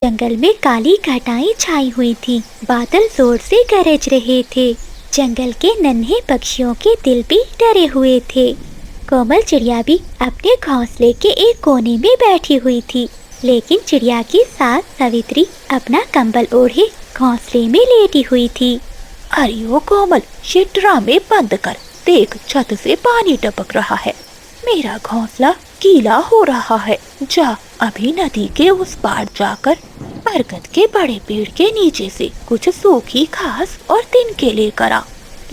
जंगल में काली घटाएं छाई हुई थीं। बादल जोर से गरज रहे थे। जंगल के नन्हे पक्षियों के दिल भी डरे हुए थे। कोमल चिड़िया भी अपने घोंसले के एक कोने में बैठी हुई थी, लेकिन चिड़िया की सास सवित्री अपना कंबल ओढ़े घोंसले में लेटी हुई थी। अरे ओ कोमल, ये ड्रामे बंद कर। देख, छत से पानी टपक रहा है। मेरा घोंसला गीला हो रहा है। जा अभी नदी के उस पार जाकर बरगद के बड़े पेड़ के नीचे से कुछ सूखी घास और तिनके लेकर आ।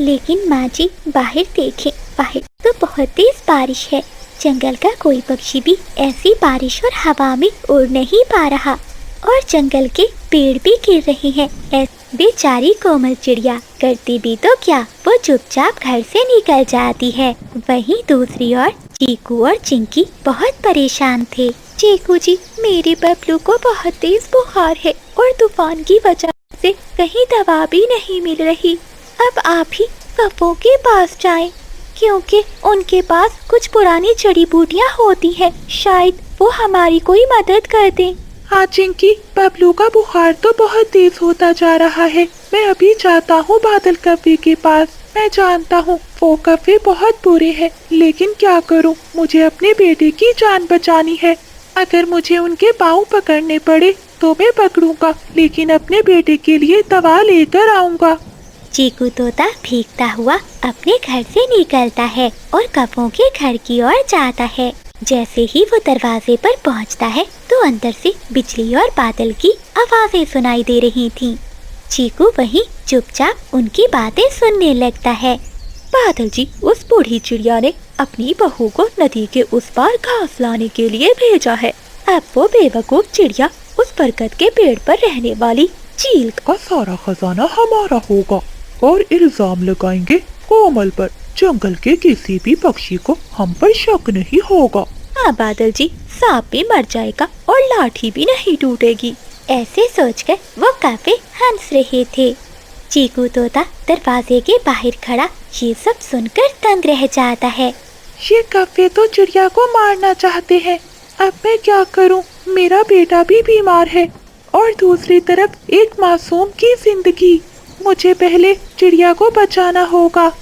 लेकिन माँ जी, बाहर देखें, बाहर तो बहुत तेज बारिश है। जंगल का कोई पक्षी भी ऐसी बारिश और हवा में उड़ नहीं पा रहा, और जंगल के पेड़ भी गिर रहे हैं। बेचारी कोमल चिड़िया करती भी तो क्या, वो चुपचाप घर से निकल जाती है। वहीं दूसरी ओर चीकू और चिंकी बहुत परेशान थे। चीकू जी, मेरे बबलू को बहुत तेज बुखार है और तूफान की वजह से कहीं दवा भी नहीं मिल रही। अब आप ही कप्पों के पास जाएं, क्योंकि उनके पास कुछ पुरानी जड़ी बूटियाँ होती हैं। शायद वो हमारी कोई मदद कर दें। हाँ चिंकी, बबलू का बुखार तो बहुत तेज होता जा रहा है। मैं अभी जाता हूँ बादल कव्वे के पास। मैं जानता हूँ वो कव्वे बहुत बुरे हैं, लेकिन क्या करूँ, मुझे अपने बेटे की जान बचानी है। अगर मुझे उनके पाँव पकड़ने पड़े तो मैं पकड़ूंगा, लेकिन अपने बेटे के लिए दवा लेकर आऊंगा। चीकू तोता भीगता हुआ अपने घर से निकलता है और कप्पों के घर की ओर जाता है। जैसे ही वो दरवाजे पर पहुंचता है तो अंदर से बिजली और बादल की आवाजें सुनाई दे रही थीं। चीकू वहीं चुपचाप उनकी बातें सुनने लगता है। बादल जी, उस बूढ़ी चिड़िया ने अपनी बहू को नदी के उस पार घास लाने के लिए भेजा है। अब वो बेवकूफ चिड़िया उस बरगद के पेड़ पर रहने वाली चील का सारा खजाना हमारा होगा और इल्जाम लगाएंगे कोमल पर। जंगल के किसी भी पक्षी को हम पर शक नहीं होगा। हाँ बादल जी, सांप भी मर जाएगा और लाठी भी नहीं टूटेगी। ऐसे सोचकर वो काफी हंस रहे थे। चीकू तोता दरवाजे के बाहर खड़ा ये सब सुनकर दंग रह जाता है। ये कव्वे तो चिड़िया को मारना चाहते हैं। अब मैं क्या करूं? मेरा बेटा भी बीमार है और दूसरी तरफ एक मासूम की जिंदगी। मुझे पहले चिड़िया को बचाना होगा।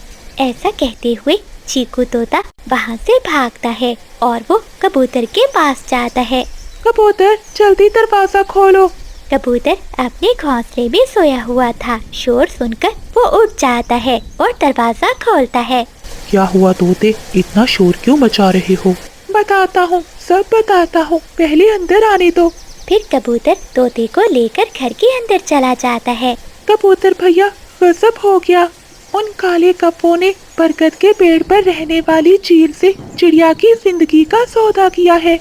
ऐसा कहते हुए चीकू तोता वहाँ से भागता है और वो कबूतर के पास जाता है। कबूतर, जल्दी दरवाजा खोलो। कबूतर अपने घोंसले में सोया हुआ था। शोर सुनकर वो उठ जाता है और दरवाजा खोलता है। क्या हुआ तोते, इतना शोर क्यों मचा रहे हो? बताता हूँ, सब बताता हूँ, पहले अंदर आने दो। फिर कबूतर तोते को लेकर घर के अंदर चला जाता है। कबूतर भैया, गजब हो गया। उन काले कप्पों ने बरगद के पेड़ पर रहने वाली चील से चिड़िया की जिंदगी का सौदा किया है,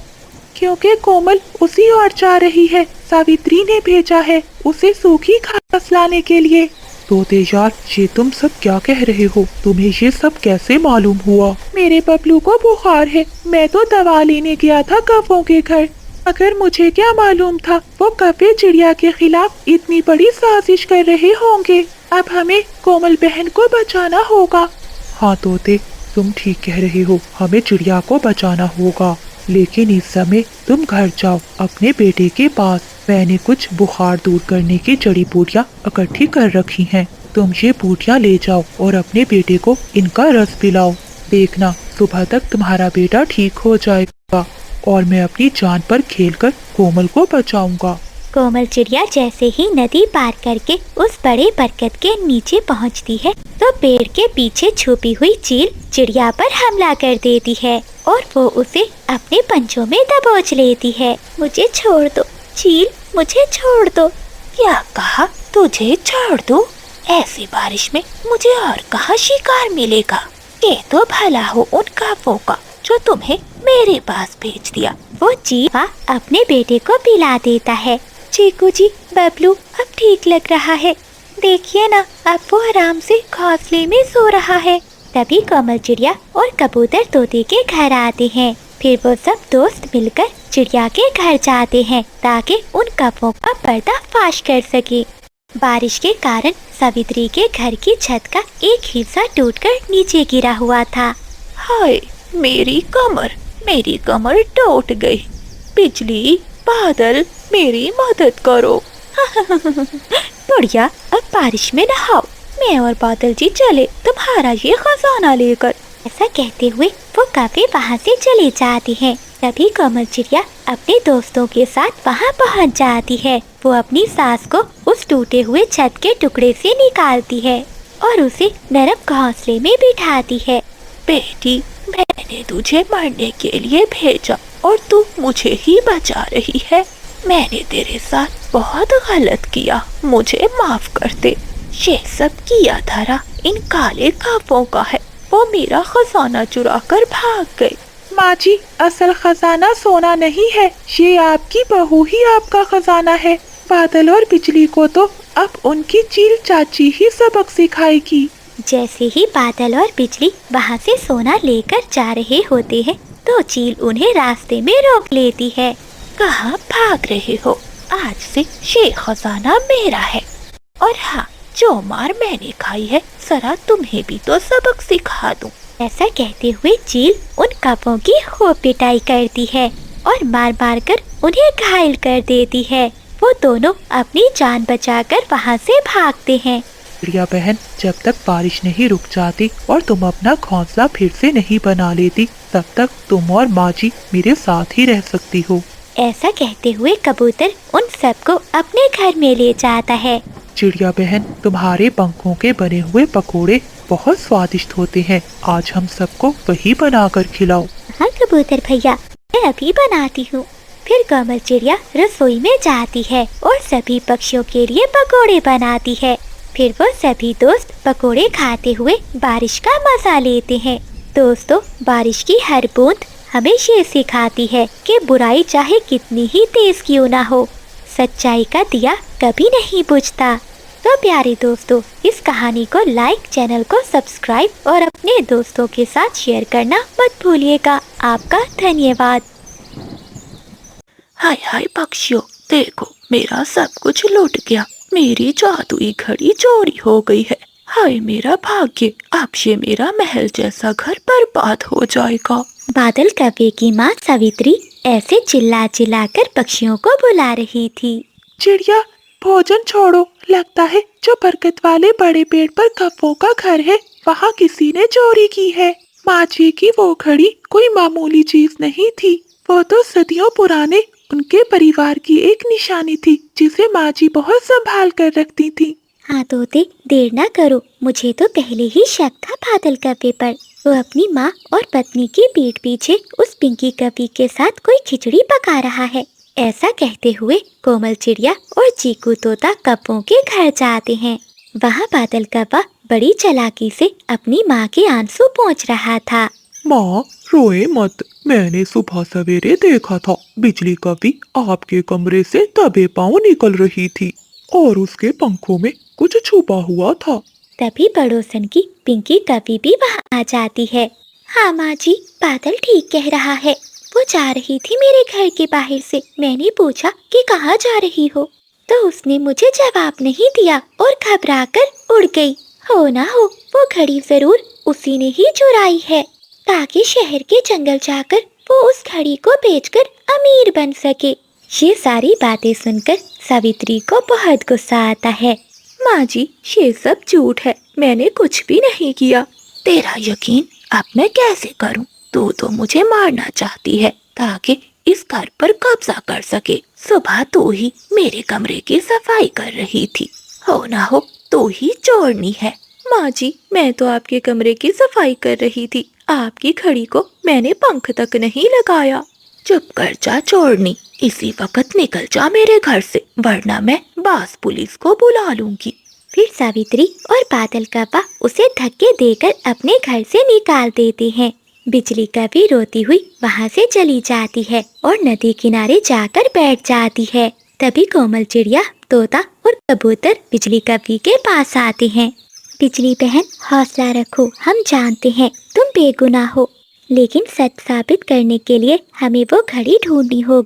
क्योंकि कोमल उसी ओर जा रही है। सावित्री ने भेजा है उसे सूखी घास लाने के लिए। तोते यार, ये तुम सब क्या कह रहे हो? तुम्हें ये सब कैसे मालूम हुआ? मेरे बबलू को बुखार है। मैं तो दवा लेने गया था कव्वों के घर। अगर मुझे क्या मालूम था वो कव्वे चिड़िया के खिलाफ इतनी बड़ी साजिश कर रहे होंगे। अब हमें कोमल बहन को बचाना होगा। हाँ तोते, तुम ठीक कह रहे हो, हमें चिड़िया को बचाना होगा। लेकिन इस समय तुम घर जाओ अपने बेटे के पास। मैंने कुछ बुखार दूर करने की जड़ी बूटियाँ इकट्ठी कर रखी हैं। तुम ये बूटियाँ ले जाओ और अपने बेटे को इनका रस पिलाओ। देखना, सुबह तक तुम्हारा बेटा ठीक हो जाएगा और मैं अपनी जान पर खेलकर कोमल को बचाऊंगा। कोमल चिड़िया जैसे ही नदी पार करके उस बड़े बरगद के नीचे पहुंचती है तो पेड़ के पीछे छुपी हुई चील चिड़िया पर हमला कर देती है और वो उसे अपने पंजों में दबोच लेती है। मुझे छोड़ दो चील, मुझे छोड़ दो। क्या कहा? तुझे छोड़ दो? ऐसी बारिश में मुझे और कहाँ शिकार मिलेगा? ये तो भला हो उन कव्वों का जो तुम्हें मेरे पास भेज दिया। वो चील अपने बेटे को पिला देता है। चीकू जी, बबलू अब ठीक लग रहा है। देखिए ना, अब वो आराम से घोंसले में सो रहा है। तभी कोमल चिड़िया और कबूतर तोते के घर आते हैं। फिर वो सब दोस्त मिलकर चिड़िया के घर जाते हैं ताकि उन कव्वों का पर्दाफाश कर सके। बारिश के कारण सावित्री के घर की छत का एक हिस्सा टूटकर नीचे गिरा हुआ था। हाय, मेरी कमर टूट गई। बिजली, बादल, मेरी मदद करो। बुढ़िया, अब बारिश में नहाओ। मैं और बादल जी चले तुम्हारा ये खजाना लेकर। ऐसा कहते हुए वो कभी वहाँ से चली जाती है। तभी कोमल चिड़िया अपने दोस्तों के साथ वहाँ पहुँच जाती है। वो अपनी सास को उस टूटे हुए छत के टुकड़े से निकालती है और उसे नरम घोंसले में बिठाती है। बेटी, मैंने तुझे मरने के लिए भेजा और तू मुझे ही बचा रही है। मैंने तेरे साथ बहुत गलत किया, मुझे माफ कर दे। ये सब किया धरा इन काले कौवों का है। वो मेरा खजाना चुरा कर भाग गए। माँ जी, असल खजाना सोना नहीं है, ये आपकी बहू ही आपका खजाना है। बादल और बिजली को तो अब उनकी चील चाची ही सबक सिखाएगी। जैसे ही बादल और बिजली वहाँ से सोना लेकर जा रहे होते हैं तो चील उन्हें रास्ते में रोक लेती है। कहाँ भाग रहे हो? आज से ये खजाना मेरा है। और हाँ, जो मार मैंने खाई है, जरा तुम्हें भी तो सबक सिखा दूं। ऐसा कहते हुए चील उन कौवों की खूब पिटाई करती है और मार मार कर उन्हें घायल कर देती है। वो दोनों अपनी जान बचाकर वहाँ से भागते हैं। चिड़िया बहन, जब तक बारिश नहीं रुक जाती और तुम अपना घोंसला फिर से नहीं बना लेती, तब तक तुम और माँ जी मेरे साथ ही रह सकती हो। ऐसा कहते हुए कबूतर उन सबको अपने घर में ले जाता है। चिड़िया बहन, तुम्हारे पंखों के बने हुए पकोड़े बहुत स्वादिष्ट होते हैं। आज हम सबको वही बनाकर खिलाओ। हाँ कबूतर भैया, मैं अभी बनाती हूँ। फिर कोमल चिड़िया रसोई में जाती है और सभी पक्षियों के लिए पकोड़े बनाती है। फिर वो सभी दोस्त पकोड़े खाते हुए बारिश का मजा लेते हैं। दोस्तों, बारिश की हर बूंद हमें ये सिखाती है कि बुराई चाहे कितनी ही तेज क्यों ना हो, सच्चाई का दिया कभी नहीं बुझता। तो प्यारे दोस्तों, इस कहानी को लाइक, चैनल को सब्सक्राइब और अपने दोस्तों के साथ शेयर करना मत भूलिएगा। आपका धन्यवाद। हाय हाय पक्षियों, देखो मेरा सब कुछ लुट गया। मेरी जादुई घड़ी चोरी हो गई है। हाय मेरा भाग्य, अब ये मेरा महल जैसा घर बर्बाद हो जाएगा। बादल कव्वे की माँ सावित्री ऐसे चिल्ला चिल्ला कर पक्षियों को बुला रही थी। चिड़िया, भोजन छोड़ो। लगता है जो बरगद वाले बड़े पेड़ पर कौवों का घर है, वहाँ किसी ने चोरी की है। माँ जी की वो घड़ी कोई मामूली चीज नहीं थी। वो तो सदियों पुराने उनके परिवार की एक निशानी थी, जिसे माँ जी बहुत संभाल कर रखती थी। हाँ तोते, देर ना करो। मुझे तो पहले ही शक था बादल कव्वे पर। वो अपनी माँ और पत्नी की पीठ पीछे उस पिंकी कव्वे के साथ कोई खिचड़ी पका रहा है। ऐसा कहते हुए कोमल चिड़िया और चीकू तोता कौवों के घर जाते हैं। वहाँ बादल कव्वा बड़ी चालाकी से अपनी माँ के आंसू पोंछ रहा था। माँ, रोए मत। मैंने सुबह सवेरे देखा था, बिजली कभी आपके कमरे से दबे पांव निकल रही थी और उसके पंखों में कुछ छुपा हुआ था। तभी पड़ोसन की पिंकी कव्वे भी वहाँ आ जाती है। हाँ माँ जी, बादल ठीक कह रहा है। वो जा रही थी मेरे घर के बाहर से। मैंने पूछा कि कहाँ जा रही हो, तो उसने मुझे जवाब नहीं दिया और घबराकर उड़ गई। हो ना हो वो घड़ी जरूर उसी ने ही चुराई है, ताकि शहर के जंगल जाकर वो उस घड़ी को बेचकर अमीर बन सके। ये सारी बातें सुनकर सावित्री को बहुत गुस्सा आता है। माँ जी, ये सब झूठ है। मैंने कुछ भी नहीं किया। तेरा यकीन अब मैं कैसे करूं? तू तो मुझे मारना चाहती है ताकि इस घर पर कब्जा कर सके। सुबह तू ही मेरे कमरे की सफाई कर रही थी। हो ना हो तू ही चोरनी है। माँ जी, मैं तो आपके कमरे की सफाई कर रही थी। आपकी घड़ी को मैंने पंख तक नहीं लगाया। चुप कर जा चोरनी, इसी वक्त निकल जा मेरे घर से, वरना मैं बास पुलिस को बुला लूंगी। फिर सावित्री और बादल कव्वा उसे धक्के देकर अपने घर से निकाल देते हैं। बिजली कव्वे रोती हुई वहाँ से चली जाती है और नदी किनारे जाकर बैठ जाती है। तभी कोमल चिड़िया, तोता और कबूतर बिजली कव्वे के पास आते हैं। बिजली बहन, हौसला रखो। हम जानते हैं तुम बेगुनाह हो, लेकिन सच साबित करने के लिए हमें वो घड़ी ढूंढनी होगी।